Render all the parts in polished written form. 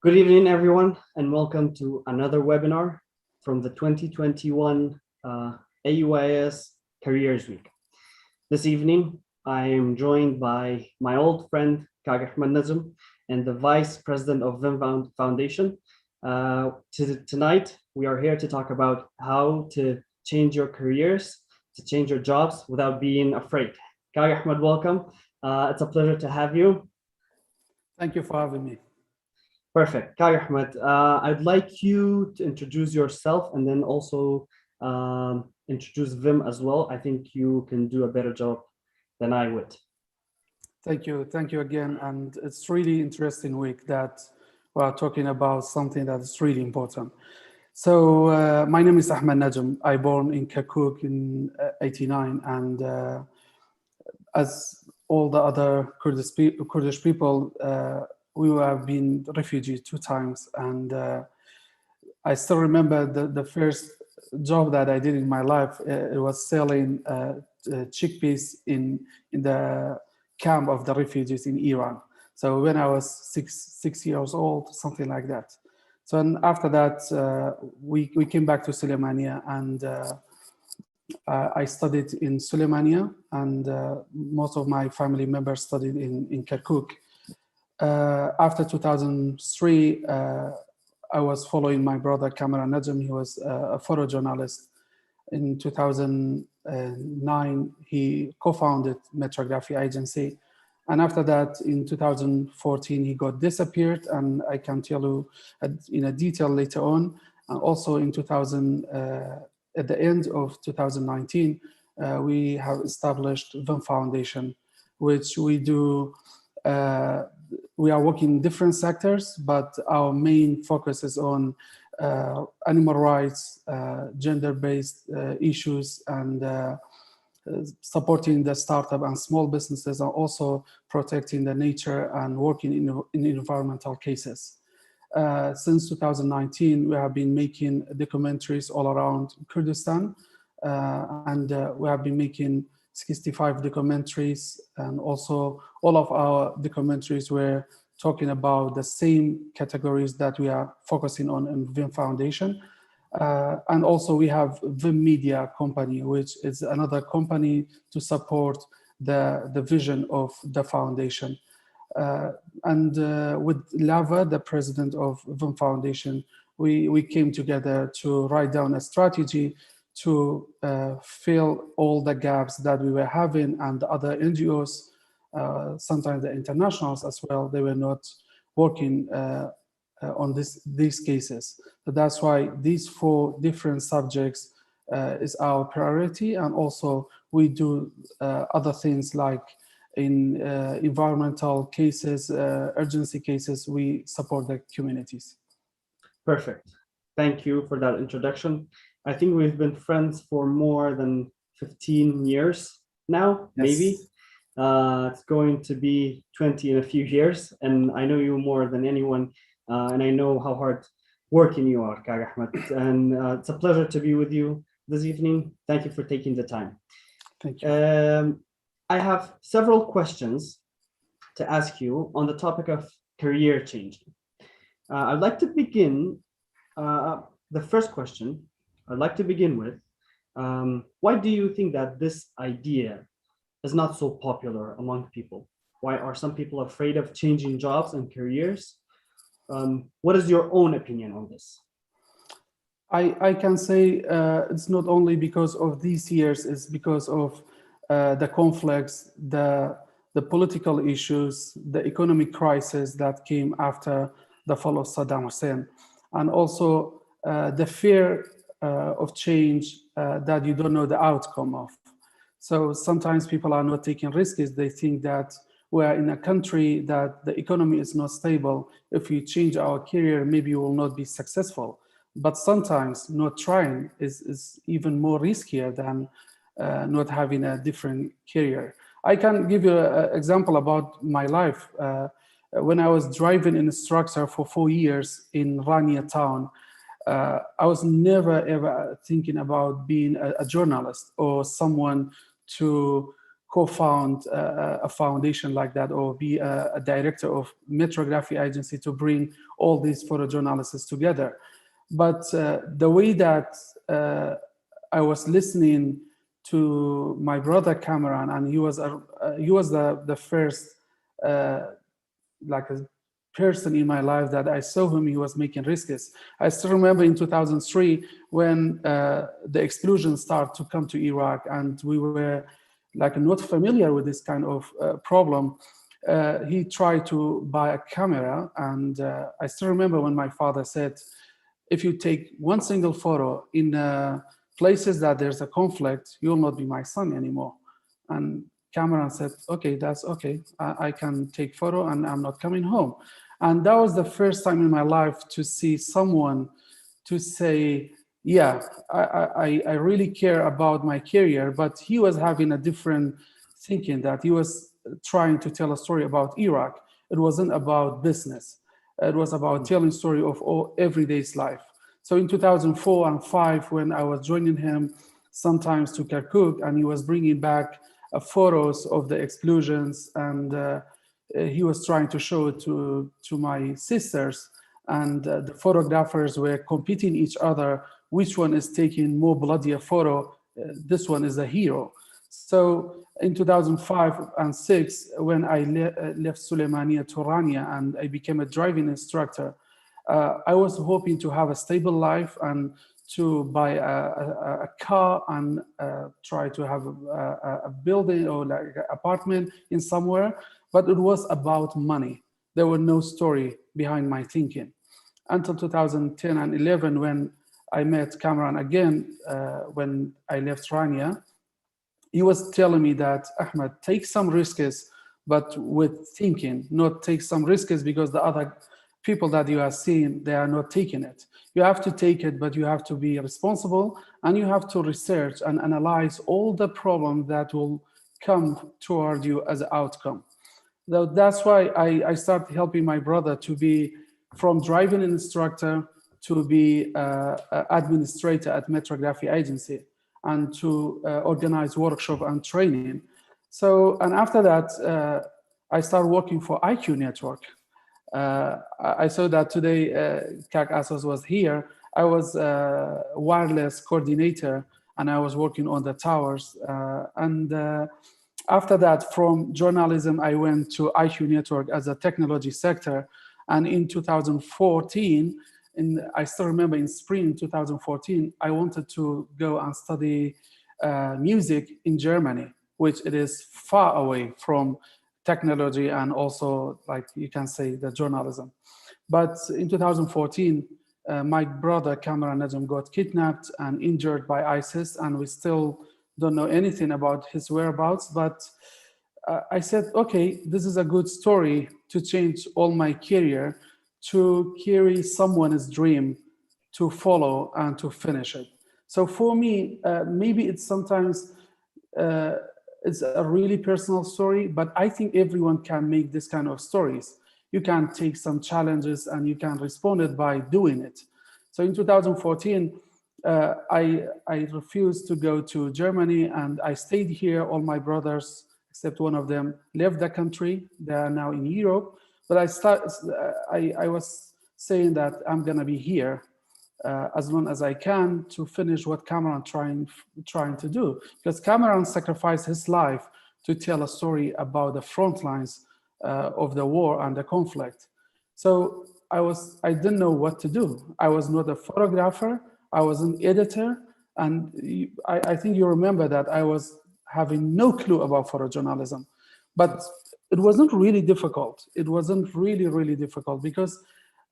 Good evening, everyone, and welcome to another webinar from the 2021 AUIS Careers Week. This evening, I am joined by my old friend, Ahmed Najm, and the Vice President of Vim Foundation. Tonight, we are here to talk about how to change your careers, to change your jobs without being afraid. Ahmed, welcome. It's a pleasure to have you. Thank you for having me. Perfect. Ahmed, I'd like you to introduce yourself and then also introduce Vim as well. I think you can do a better job than I would. Thank you. Thank you again. And it's really interesting week that we are talking about something that is really important. So my name is Ahmed Najm. I born in Kirkuk in '89, and as all the other Kurdish people, we have been refugees 2 times, and I still remember the first job that I did in my life. It was selling chickpeas in the camp of the refugees in Iran. So when I was six years old, something like that. So and after that, we came back to Suleimania, and I studied in Suleimania, and most of my family members studied in Kirkuk. After 2003, I was following my brother Kamran Najm. He was a photojournalist. In 2009, he co-founded Metrography Agency. And after that, in 2014, he got disappeared, and I can tell you in a detail later on. And also in at the end of 2019, we have established Vim Foundation, which we do. We are working in different sectors, but our main focus is on animal rights, gender-based issues, and supporting the startup and small businesses, and also protecting the nature and working in environmental cases. Since 2019, we have been making documentaries all around Kurdistan, and we have been making 65 documentaries, and also all of our documentaries were talking about the same categories that we are focusing on in Vim Foundation. And also we have Vim Media Company, which is another company to support the vision of the foundation. And with Lava, the president of Vim Foundation, we came together to write down a strategy to fill all the gaps that we were having, and the other NGOs, sometimes the internationals as well, they were not working on these cases. So that's why these 4 different subjects is our priority, and also we do other things like in environmental cases, urgency cases, we support the communities. Perfect. Thank you for that introduction. I think we've been friends for more than 15 years now, Yes. Maybe. It's going to be 20 in a few years, and I know you more than anyone, and I know how hard working you are, Ahmed. And it's a pleasure to be with you this evening. Thank you for taking the time. Thank you. I have several questions to ask you on the topic of career changing. I'd like to begin, the first question I'd like to begin with, why do you think that this idea is not so popular among people? Why are some people afraid of changing jobs and careers? What is your own opinion on this? I can say it's not only because of these years, it's because of the conflicts, the political issues, the economic crisis that came after the fall of Saddam Hussein, and also the fear of change that you don't know the outcome of. So sometimes people are not taking risks. They think that we are in a country that the economy is not stable. If we change our career, maybe we will not be successful. But sometimes not trying is even more riskier than not having a different career. I can give you an example about my life. When I was driving in a structure for 4 years in Rania town, I was never ever thinking about being a journalist or someone to co-found a foundation like that, or be a director of metrography agency to bring all these photojournalists together. But the way that I was listening to my brother Cameron, and he was the first like a person in my life that I saw him, he was making risks. I still remember in 2003 when the explosions started to come to Iraq, and we were like not familiar with this kind of problem. He tried to buy a camera, and I still remember when my father said, if you take one single photo in places that there's a conflict, you will not be my son anymore. And Cameron said, okay, that's okay. I can take photo and I'm not coming home. And that was the first time in my life to see someone to say, yeah, I really care about my career, but he was having a different thinking, that he was trying to tell a story about Iraq. It wasn't about business. It was about telling story of all everyday's life. So in 2004 and 5, when I was joining him sometimes to Kirkuk, and he was bringing back photos of the explosions, and he was trying to show it to my sisters, and the photographers were competing each other, which one is taking more bloodier photo, this one is a hero. So in 2005 and 6, when I left Suleimania to Rania and I became a driving instructor, I was hoping to have a stable life and to buy a car and try to have a building or like an apartment in somewhere, but it was about money. There was no story behind my thinking. Until 2010 and 11, when I met Cameron again, when I left Rania, he was telling me that, Ahmed, take some risks, but with thinking, not take some risks because the other people that you are seeing, they are not taking it. You have to take it, but you have to be responsible, and you have to research and analyze all the problems that will come toward you as an outcome. So that's why I started helping my brother to be from driving instructor to be administrator at metrography agency, and to organize workshop and training. So, and after that, I started working for IQ Network. I saw that today Kak Asos was here. I was wireless coordinator, and I was working on the towers. After that, from journalism, I went to IQ Network as a technology sector. And in 2014, I still remember in spring 2014, I wanted to go and study music in Germany, which it is far away from technology and also, like you can say, the journalism. But in 2014, my brother Cameron Najm got kidnapped and injured by ISIS, and we still don't know anything about his whereabouts. But I said, okay, this is a good story to change all my career, to carry someone's dream, to follow and to finish it. So for me, maybe it's sometimes it's a really personal story, but I think everyone can make this kind of stories. You can take some challenges and you can respond it by doing it. So in 2014, I refused to go to Germany, and I stayed here. All my brothers, except one of them, left the country. They are now in Europe. But I was saying that I'm gonna be here as long as I can to finish what Cameron trying to do. Because Cameron sacrificed his life to tell a story about the front lines of the war and the conflict. So I didn't know what to do. I was not a photographer, I was an editor, and I think you remember that I was having no clue about photojournalism. But it wasn't really difficult. It wasn't really, really difficult because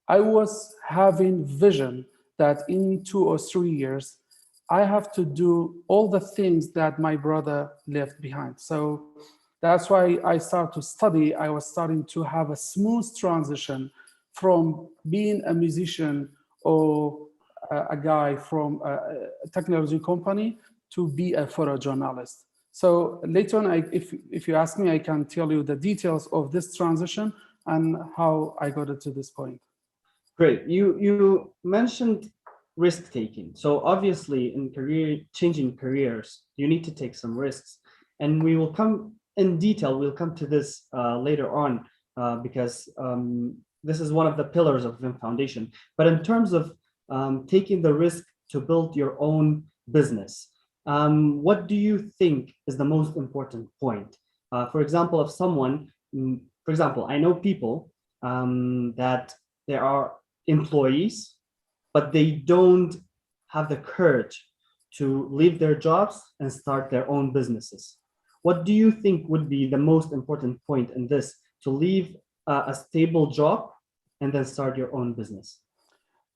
I was having vision that in 2 or 3 years, I have to do all the things that my brother left behind. So that's why I started to study. I was starting to have a smooth transition from being a musician or a guy from a technology company to be a photojournalist. So later on, if you ask me, I can tell you the details of this transition and how I got it to this point. Great. You mentioned risk taking. So obviously, in changing careers, you need to take some risks. And we will come in detail, we'll come to this later on, because this is one of the pillars of Vim Foundation. But in terms of taking the risk to build your own business, what do you think is the most important point? For example, if someone, for example, I know people that they are employees, but they don't have the courage to leave their jobs and start their own businesses. What do you think would be the most important point in this, to leave a stable job and then start your own business?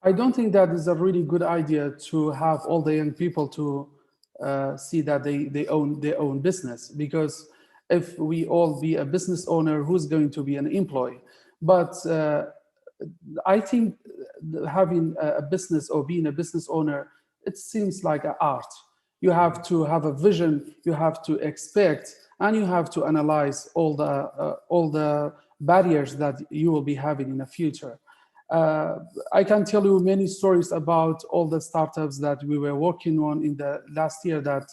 I don't think that is a really good idea to have all the young people to see that they own their own business, because if we all be a business owner, who's going to be an employee? But I think having a business or being a business owner, it seems like an art. You have to have a vision, you have to expect, and you have to analyze all the barriers that you will be having in the future. I can tell you many stories about all the startups that we were working on in the last year that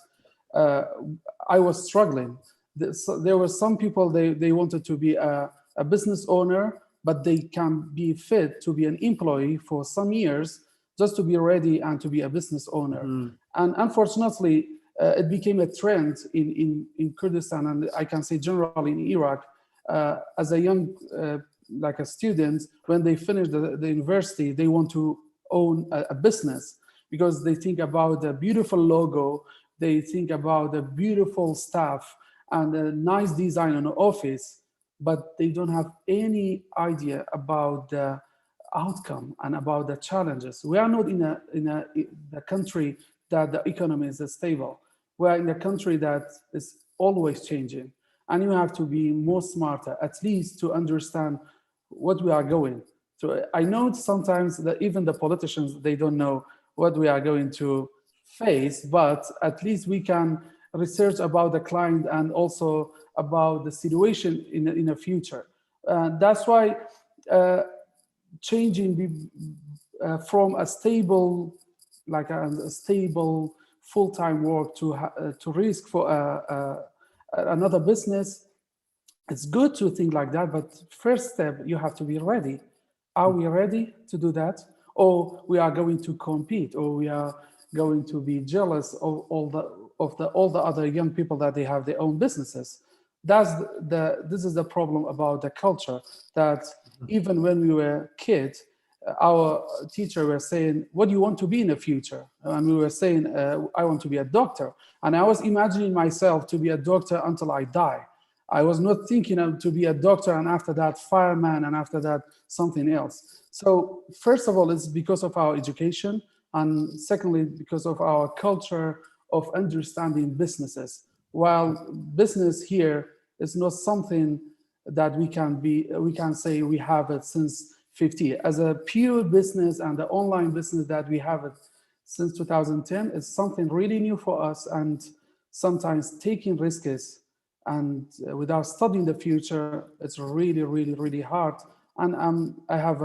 I was struggling. There were some people, they wanted to be a business owner, but they can be fit to be an employee for some years just to be ready and to be a business owner. And unfortunately, it became a trend in Kurdistan, and I can say generally in Iraq, as a young like a student, when they finish the university, they want to own a business because they think about the beautiful logo, they think about the beautiful staff and the nice design on the office, but they don't have any idea about the outcome and about the challenges. We are not in a country that the economy is stable. We are in a country that is always changing, and you have to be more smarter, at least to understand what we are going through. I know sometimes that even the politicians, they don't know what we are going to face, but at least we can research about the client and also about the situation in the future. That's why changing from a stable, like a stable full-time work to risk for another business, it's good to think like that, but first step, you have to be ready. Are we ready to do that? Or we are going to compete, or we are going to be jealous of all the other young people that they have their own businesses? This is the problem about the culture, that even when we were kids, our teacher were saying, what do you want to be in the future? And we were saying, I want to be a doctor. And I was imagining myself to be a doctor until I die. I was not thinking of to be a doctor and after that fireman and after that something else. So first of all, it's because of our education, and secondly, because of our culture of understanding businesses. While business here is not something that we can say we have it since 50. As a pure business and the online business that we have it since 2010, it's something really new for us, and sometimes taking risks and without studying the future, it's really hard. And I have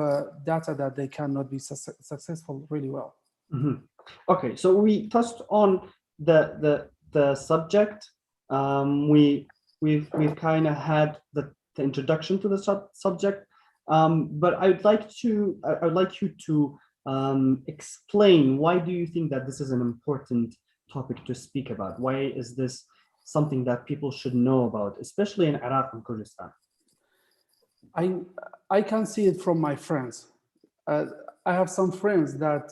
data that they cannot be successful really well. Okay, so we touched on the subject. We've kind of had the introduction to the subject, but I'd like you to explain, why do you think that this is an important topic to speak about? Why is this something that people should know about, especially in Iraq and Kurdistan? I can see it from my friends. I have some friends that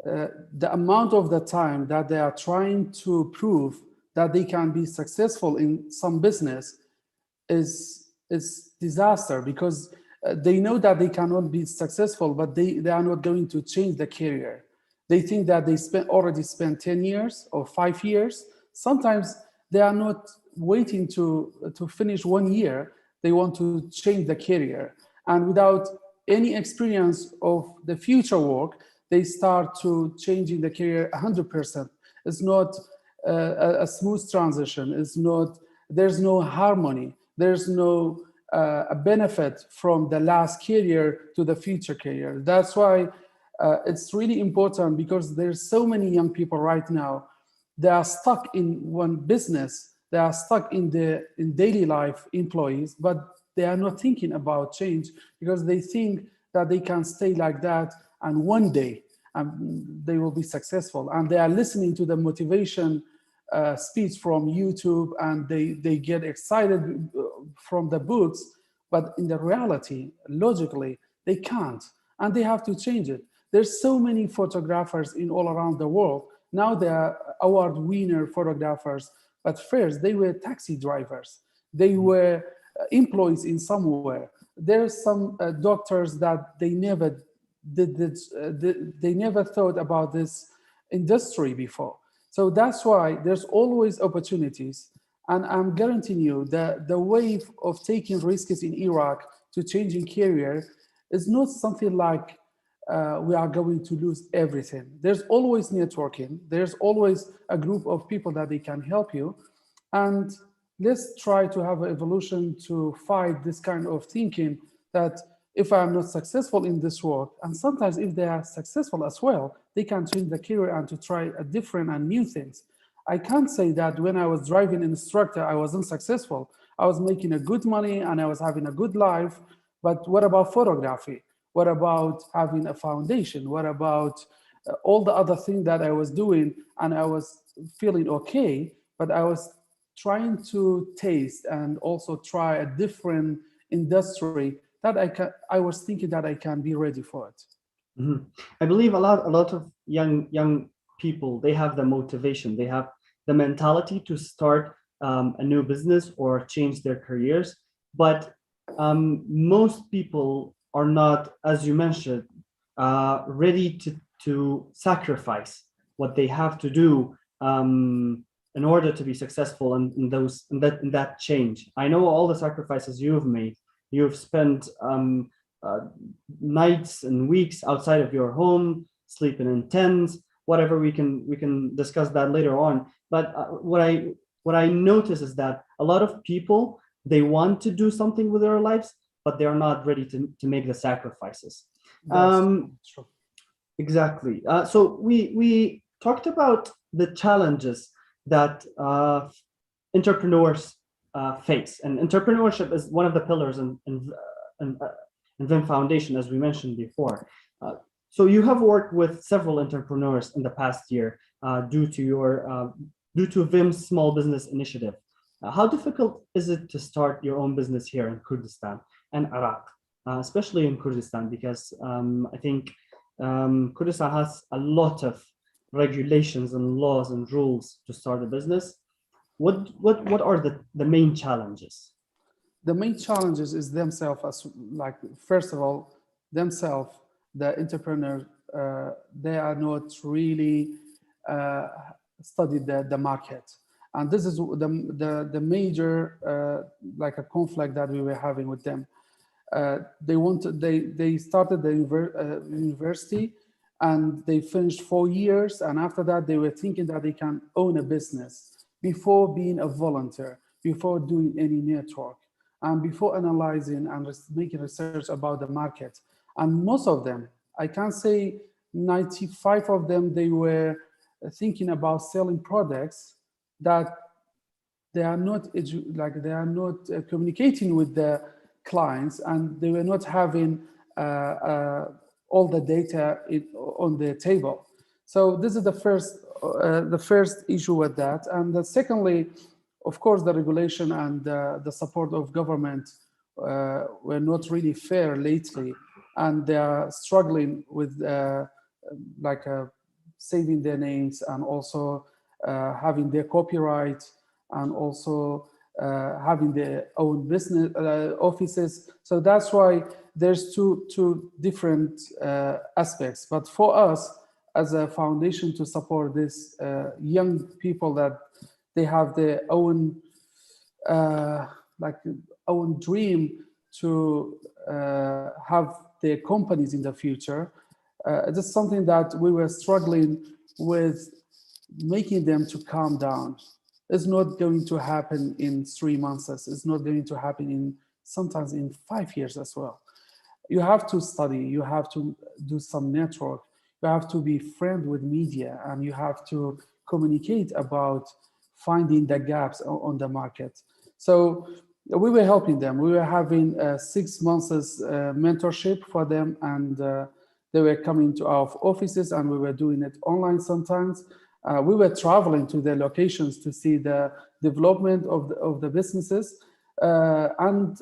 the amount of the time that they are trying to prove that they can be successful in some business is disaster, because they know that they cannot be successful, but they are not going to change the career. They think that they already spent 10 years or 5 years. Sometimes they are not waiting to finish 1 year. They want to change the career. And without any experience of the future work, they start to changing the career 100%. It's not a smooth transition. There's no harmony. There's no a benefit from the last career to the future career. That's why it's really important, because there's so many young people right now, they are stuck in one business. They are stuck in daily life employees, but they are not thinking about change because they think that they can stay like that and one day they will be successful. And they are listening to the motivation speech from YouTube, and they get excited from the books, but in the reality, logically, they can't, and they have to change it. There's so many photographers in all around the world. Now they are award winner photographers, but first they were taxi drivers. They were employees in somewhere. There's some doctors that they never they never thought about this industry before. So that's why there's always opportunities. And I'm guaranteeing you that the wave of taking risks in Iraq to changing career is not something like we are going to lose everything. There's always networking. There's always a group of people that they can help you. And let's try to have an evolution to fight this kind of thinking that if I'm not successful in this work, and sometimes if they are successful as well, they can change the career and to try a different and new things. I can't say that when I was driving instructor, I wasn't successful. I was making a good money and I was having a good life. But what about photography? What about having a foundation? What about all the other things that I was doing and I was feeling okay, but I was trying to taste and also try a different industry that I was thinking that I can be ready for it. Mm-hmm. I believe a lot of young people, they have the motivation, they have the mentality to start a new business or change their careers, but most people are not, as you mentioned, ready to sacrifice what they have to do in order to be successful in that change. I know all the sacrifices you've made. You've spent nights and weeks outside of your home, sleeping in tents, whatever. We can discuss that later on. But what I notice is that a lot of people, they want to do something with their lives, but they are not ready to make the sacrifices. That's true. Exactly. So we talked about the challenges that entrepreneurs face, and entrepreneurship is one of the pillars in Vim Foundation, as we mentioned before. So you have worked with several entrepreneurs in the past year due to Vim's small business initiative. How difficult is it to start your own business here in Kurdistan and Iraq, especially in Kurdistan? Because I think Kurdistan has a lot of regulations and laws and rules to start a business. What are the main challenges? The main challenges is themselves, as like first of all, themselves, the entrepreneur, they are not really studied the market. And this is the major like a conflict that we were having with them. They started the university and they finished 4 years, and after that they were thinking that they can own a business before being a volunteer, before doing any network, and before analyzing and making research about the market. And most of them, I can say 95 of them, they were thinking about selling products that they are not communicating with the clients, and they were not having all the data on the table. So this is the first issue with that. And secondly, of course, the regulation and the support of government were not really fair lately, and they are struggling with saving their names and also having their copyright and also having their own business offices. So that's why there's two different aspects. But for us as a foundation to support these young people that they have their own own dream to have their companies in the future, it is something that we were struggling with, making them to calm down. It's not going to happen in 3 months. It's not going to happen in sometimes in 5 years as well. You have to study, you have to do some network, you have to be friend with media, and you have to communicate about finding the gaps on the market. So we were helping them. We were having 6 months mentorship for them, and they were coming to our offices, and we were doing it online sometimes. We were traveling to their locations to see the development of the businesses. And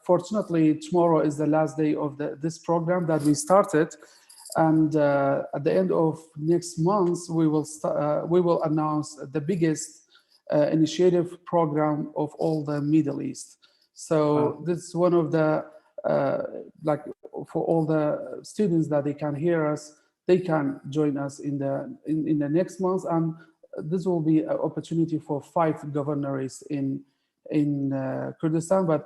fortunately, tomorrow is the last day of this program that we started. And at the end of next month, we will announce the biggest initiative program of all the Middle East. So this is one of the, like for all the students that they can hear us, they can join us in the next month. And this will be an opportunity for 5 governorates in Kurdistan. But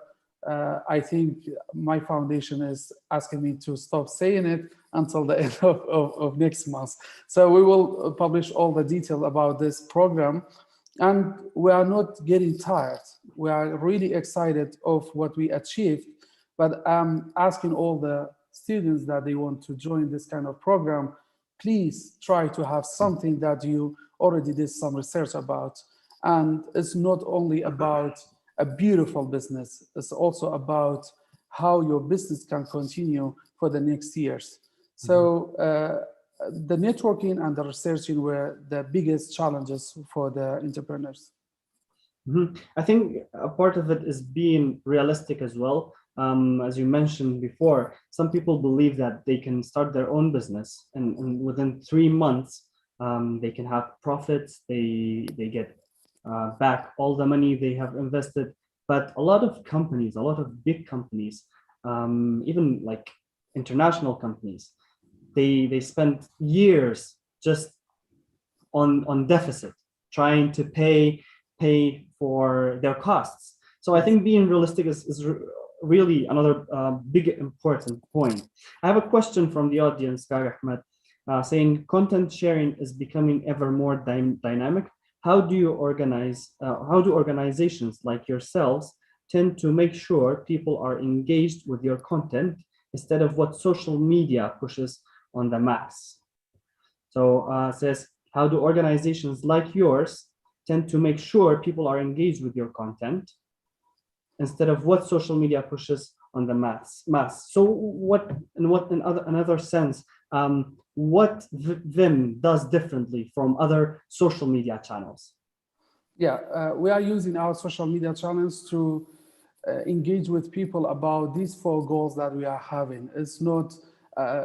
I think my foundation is asking me to stop saying it until the end of next month. So we will publish all the detail about this program. And we are not getting tired. We are really excited of what we achieved. But I'm asking all the students that they want to join this kind of program, please try to have something that you already did some research about. And it's not only about a beautiful business, it's also about how your business can continue for the next years. So the networking and the researching were the biggest challenges for the entrepreneurs. I think a part of it is being realistic as well. As you mentioned before, some people believe that they can start their own business and within 3 months, they can have profits, they get back all the money they have invested. But a lot of companies, a lot of big companies, even like international companies, they spend years just on deficit, trying to pay for their costs. So I think being realistic is really another big important point. I have a question from the audience, Ahmed, saying content sharing is becoming ever more dynamic. How do organizations like yourselves tend to make sure people are engaged with your content instead of what social media pushes on the mass? So says, how do organizations like yours tend to make sure people are engaged with your content instead of what social media pushes on the mass? So what in another sense, what Vim does differently from other social media channels? Yeah, we are using our social media channels to engage with people about these 4 goals that we are having. It's not,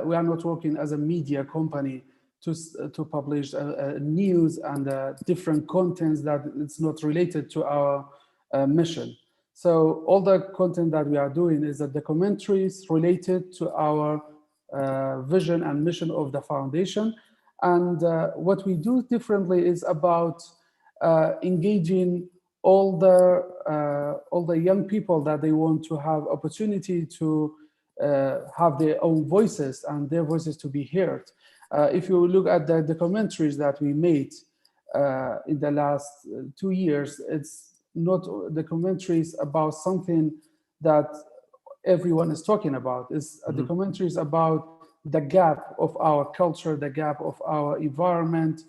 we are not working as a media company to publish news and different contents that it's not related to our mission. So all the content that we are doing is the documentaries related to our vision and mission of the foundation. And what we do differently is about engaging all the young people that they want to have opportunity to have their own voices and their voices to be heard. If you look at the documentaries that we made in the last 2 years, it's not documentaries about something that everyone is talking about. It's documentaries about the gap of our culture, the gap of our environment,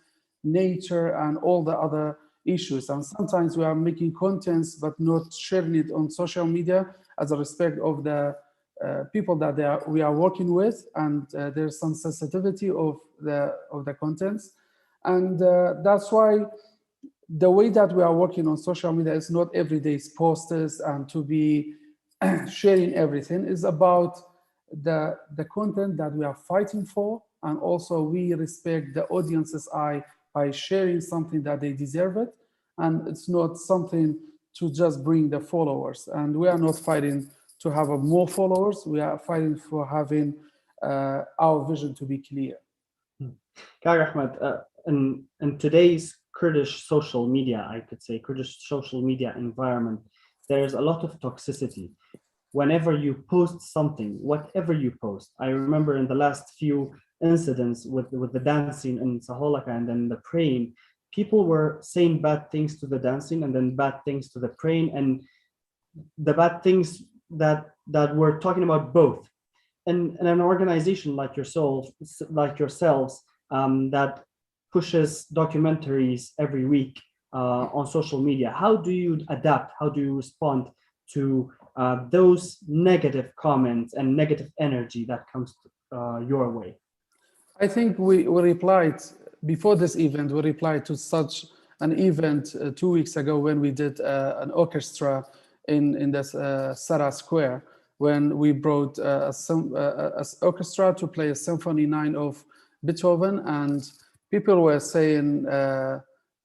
nature, and all the other issues. And sometimes we are making contents but not sharing it on social media as a respect of the people that we are working with, and there's some sensitivity of the contents. And that's why the way that we are working on social media is not everyday posters and to be sharing everything. Is about the content that we are fighting for, and also we respect the audience's eye by sharing something that they deserve it, and it's not something to just bring the followers. And we are not fighting to have more followers, we are fighting for having our vision to be clear. Ahmed, in today's Kurdish social media, I could say Kurdish social media environment, there's a lot of toxicity. Whenever you post something, whatever you post, I remember in the last few incidents with the dancing in Saholaka and then the praying, people were saying bad things to the dancing and then bad things to the praying, and the bad things that we're talking about both. And an organization like yourselves that pushes documentaries every week, on social media. How do you adapt? How do you respond to those negative comments and negative energy that comes your way? I think we replied before this event. We replied to such an event 2 weeks ago when we did an orchestra in this Sarah Square, when we brought a orchestra to play a Symphony 9 of Beethoven, and people were saying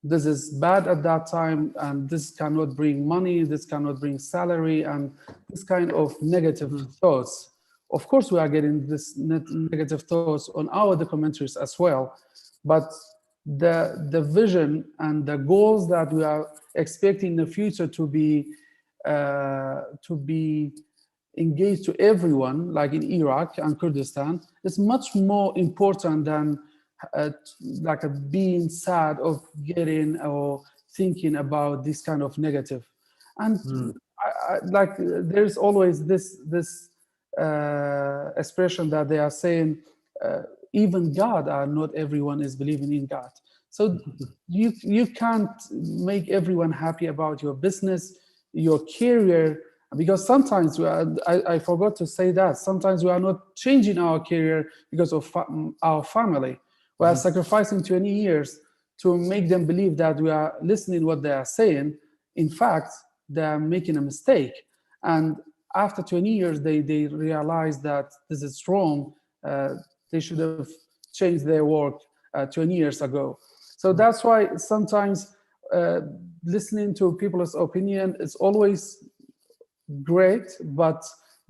this is bad at that time, and this cannot bring money, this cannot bring salary, and this kind of negative thoughts. Of course, we are getting this negative thoughts on our documentaries as well, but the vision and the goals that we are expecting in the future to be engaged to everyone, like in Iraq and Kurdistan, is much more important than like a being sad of getting or thinking about this kind of negative. And like there's always this expression that they are saying even God, not everyone is believing in God. So you can't make everyone happy about your business, your career, because sometimes I forgot to say that sometimes we are not changing our career because of our family. We are sacrificing 20 years to make them believe that we are listening what they are saying. In fact, they are making a mistake. And after 20 years, they realize that this is wrong. They should have changed their work 20 years ago. So that's why sometimes listening to people's opinion is always great, but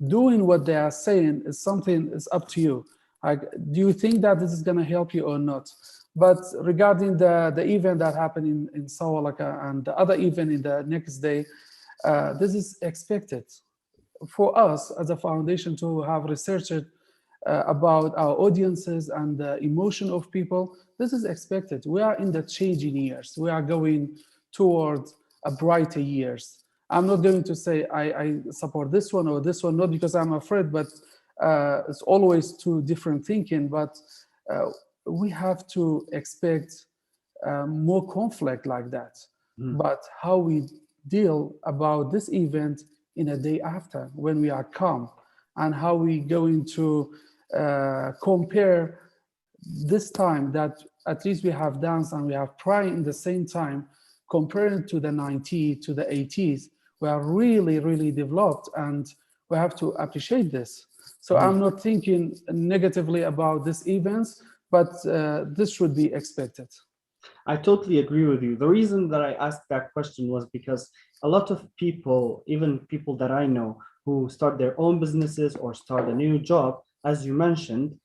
doing what they are saying is something is up to you. Like, do you think that this is going to help you or not? But regarding the event that happened in Sawalaka and the other event in the next day, this is expected for us as a foundation to have researched about our audiences and the emotion of people. This is expected. We are in the changing years. We are going towards a brighter years. I'm not going to say I support this one or this one, not because I'm afraid, but it's always two different thinking. But we have to expect more conflict like that. But how we deal about this event in a day after when we are calm, and how we going to compare this time that at least we have danced and we have pride in the same time, comparing to the 90s, to the 80s, we are really, really developed, and we have to appreciate this. So I'm not thinking negatively about these events, but this should be expected. I totally agree with you. The reason that I asked that question was because a lot of people, even people that I know who start their own businesses or start a new job, as you mentioned,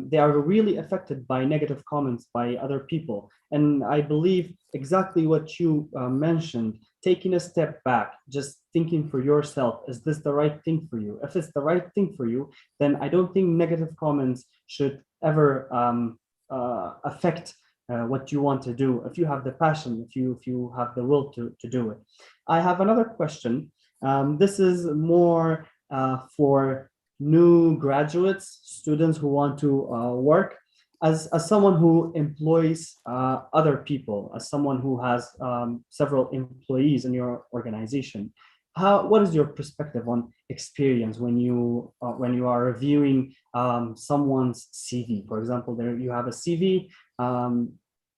they are really affected by negative comments by other people. And I believe exactly what you mentioned, taking a step back, just thinking for yourself, is this the right thing for you? If it's the right thing for you, then I don't think negative comments should ever affect what you want to do. If you have the passion, if you have the will to do it. I have another question. This is more for new graduates, students who want to work. As someone who employs other people, as someone who has several employees in your organization, what is your perspective on experience when you are reviewing someone's CV? For example, there you have a CV.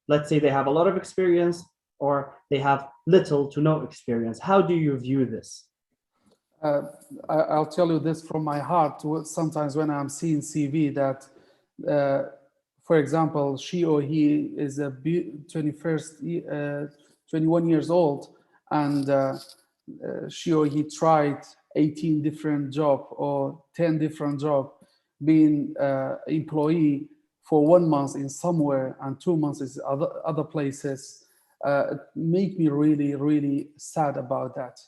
Let's say they have a lot of experience or they have little to no experience. How do you view this? I'll tell you this from my heart. Sometimes when I'm seeing CV that, for example, she or he is a 21 years old, and she or he tried 18 different jobs or 10 different jobs, being employee for 1 month in somewhere and 2 months in other places, it make me really, really sad about that.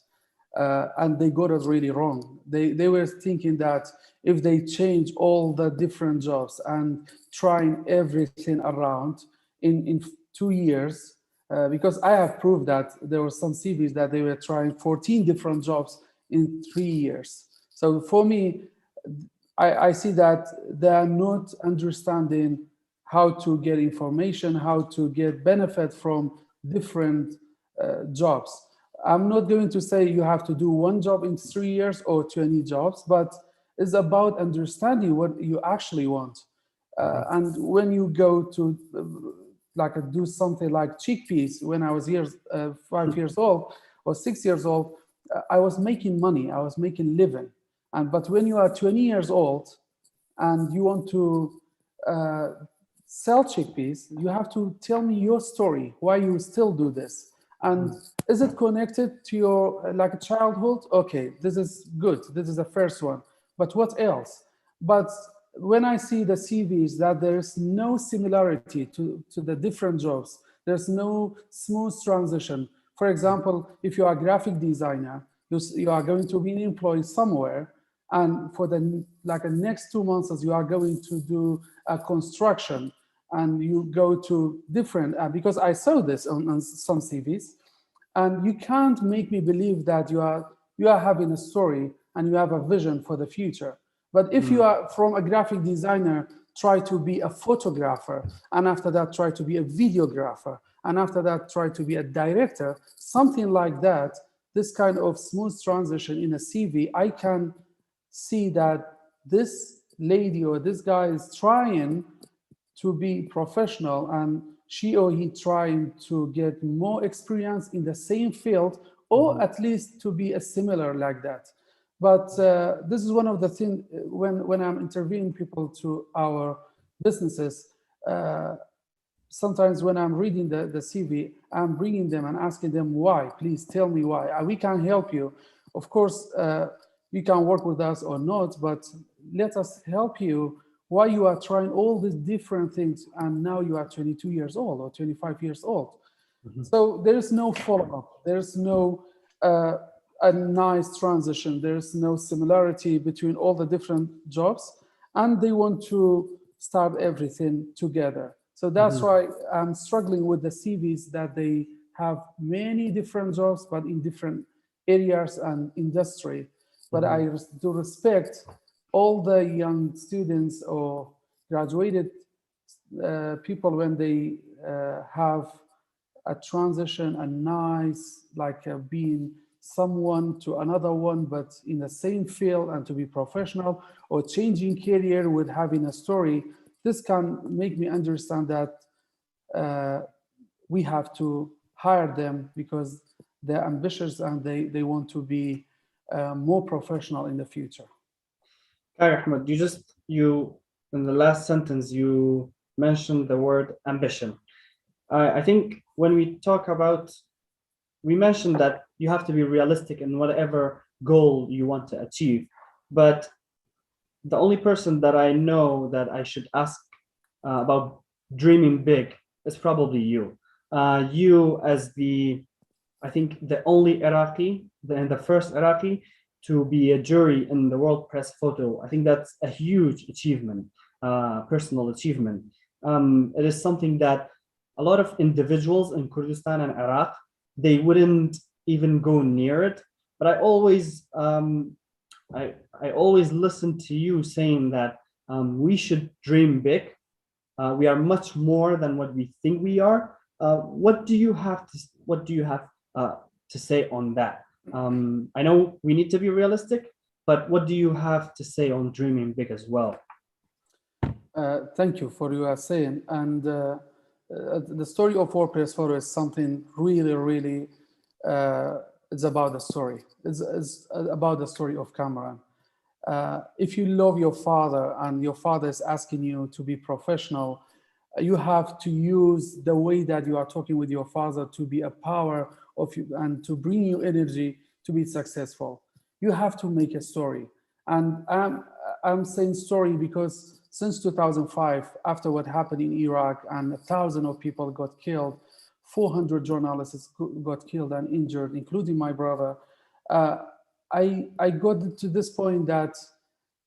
And they got it really wrong. They were thinking that if they change all the different jobs and trying everything around in 2 years, because I have proved that there were some CVs that they were trying 14 different jobs in 3 years. So for me, I see that they are not understanding how to get information, how to get benefit from different jobs. I'm not going to say you have to do one job in 3 years or 20 jobs, but it's about understanding what you actually want. And when you go to do something like chickpeas, when I was 5 years old or 6 years old, I was making money, I was making living. But when you are 20 years old and you want to sell chickpeas, you have to tell me your story, why you still do this. And is it connected to your childhood? Okay, this is good. This is the first one. But what else? But when I see the CVs that there is no similarity to the different jobs, there's no smooth transition. For example, if you are a graphic designer, you are going to be employed somewhere, and for the next 2 months you are going to do a construction, and you go to different, because I saw this on some CVs, and you can't make me believe that you are having a story and you have a vision for the future. But if you are from a graphic designer, try to be a photographer, and after that try to be a videographer, and after that try to be a director, something like that, this kind of smooth transition in a CV, I can see that this lady or this guy is trying to be professional, and she or he trying to get more experience in the same field, or at least to be a similar like that. But this is one of the things when I'm interviewing people to our businesses. Sometimes when I'm reading the CV, I'm bringing them and asking them why. Please tell me why. We can help you. Of course, you can work with us or not, but let us help you why you are trying all these different things, and now you are 22 years old or 25 years old. So there's no follow-up. There's no a nice transition. There's no similarity between all the different jobs, and they want to start everything together. So that's why I'm struggling with the CVs that they have many different jobs, but in different areas and industry. But I do respect all the young students or graduated people when they have a transition, a nice, being someone to another one, but in the same field, and to be professional, or changing career with having a story. This can make me understand that we have to hire them because they're ambitious and they want to be more professional in the future. Hi, Ahmed, you in the last sentence, you mentioned the word ambition. I think when we talk about, we mentioned that you have to be realistic in whatever goal you want to achieve. But the only person that I know that I should ask about dreaming big is probably you. You as I think the only Iraqi, the first Iraqi to be a jury in the World Press Photo. I think that's a huge achievement, personal achievement. It is something that a lot of individuals in Kurdistan and Iraq, they wouldn't even go near it. But I always listen to you saying that we should dream big. We are much more than what we think we are. What do you have to say on that? I know we need to be realistic, but what do you have to say on dreaming big as well? Thank you for your saying. And the story of WordPress Photo is something really, really, it's about the story. It's about the story of Cameron. If you love your father and your father is asking you to be professional, you have to use the way that you are talking with your father to be a power of you and to bring you energy to be successful. You have to make a story. And I'm saying story because since 2005, after what happened in Iraq and 1,000 of people got killed, 400 journalists got killed and injured, including my brother, I got to this point that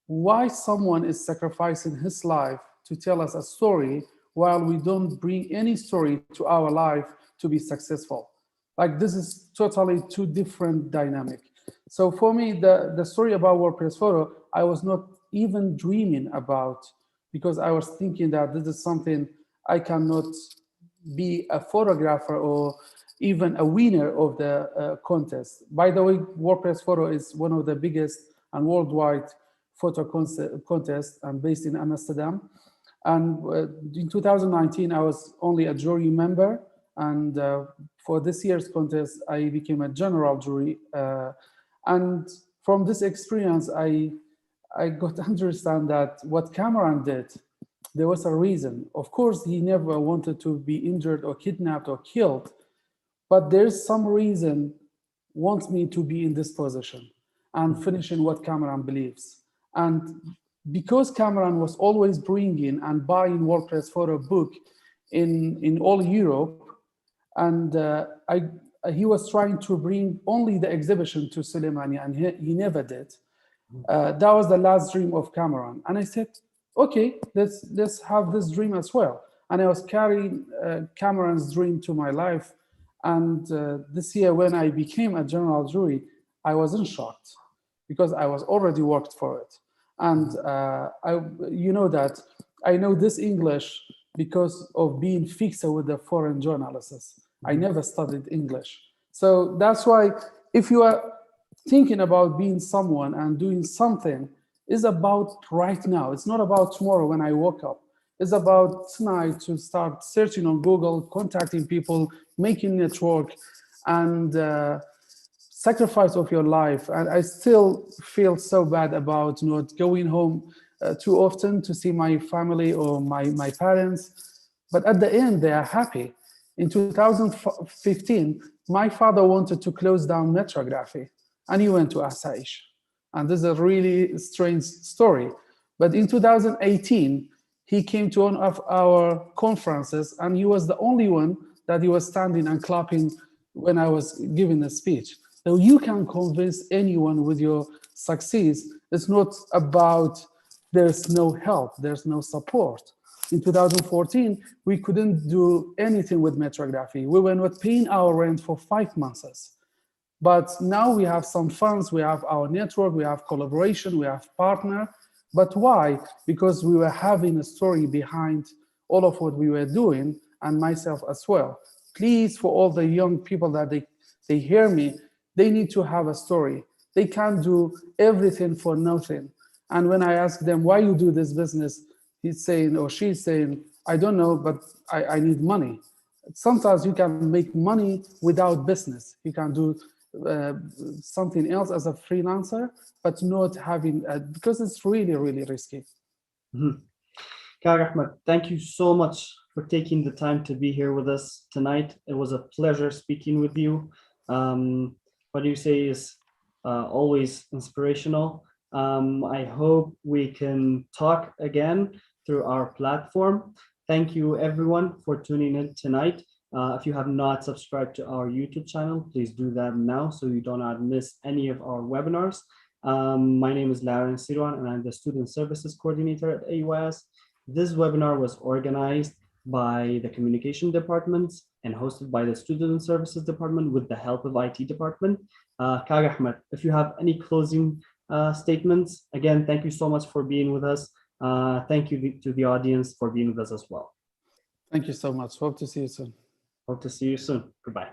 why someone is sacrificing his life to tell us a story while we don't bring any story to our life to be successful. Like, this is totally two different dynamic. So for me, the story about WordPress Photo, I was not even dreaming about, because I was thinking that this is something I cannot be a photographer or even a winner of the contest. By the way, WordPress Photo is one of the biggest and worldwide photo contest and based in Amsterdam. And in 2019, I was only a jury member. And for this year's contest, I became a general jury. And from this experience, I got to understand that what Cameron did, there was a reason. Of course, he never wanted to be injured or kidnapped or killed, but there's some reason wants me to be in this position and finishing what Cameron believes. And because Cameron was always bringing and buying WordPress Photo book in all Europe, and he was trying to bring only the exhibition to Suleimania, and he never did. That was the last dream of Cameron. And I said, okay, let's have this dream as well. And I was carrying Cameron's dream to my life. And this year, when I became a general jury, I wasn't shocked because I was already worked for it. And you know that I know this English because of being fixed with the foreign journalists. I never studied English. So that's why if you are thinking about being someone and doing something, is about right now. It's not about tomorrow when I woke up. It's about tonight to start searching on Google, contacting people, making network, and sacrifice of your life. And I still feel so bad about not going home too often to see my family or my parents. But at the end, they are happy. In 2015, my father wanted to close down metrography, and he went to Asaish. And this is a really strange story. But in 2018, he came to one of our conferences, and he was the only one that he was standing and clapping when I was giving a speech. So you can convince anyone with your success. It's not about there's no help, there's no support. In 2014, we couldn't do anything with metrography. We were not paying our rent for 5 months. But now we have some funds, we have our network, we have collaboration, we have partner. But why? Because we were having a story behind all of what we were doing, and myself as well. Please, for all the young people that they hear me, they need to have a story. They can't do everything for nothing. And when I ask them, why you do this business, he's saying, or she's saying, I don't know, but I need money. Sometimes you can make money without business. You can do something else as a freelancer, but not having, because it's really, really risky. Ahmed, thank you so much for taking the time to be here with us tonight. It was a pleasure speaking with you. What you say is always inspirational. I hope we can talk again through our platform. Thank you everyone for tuning in tonight. If you have not subscribed to our YouTube channel, please do that now so you do not miss any of our webinars. My name is Lauren Sirwan, and I'm the Student Services Coordinator at AUIS. This webinar was organized by the Communication Departments and hosted by the Student Services Department with the help of IT Department. Ahmed, if you have any closing statements, again, thank you so much for being with us. Thank you to the audience for being with us as well. Thank you so much. Hope to see you soon. Hope to see you soon. Goodbye.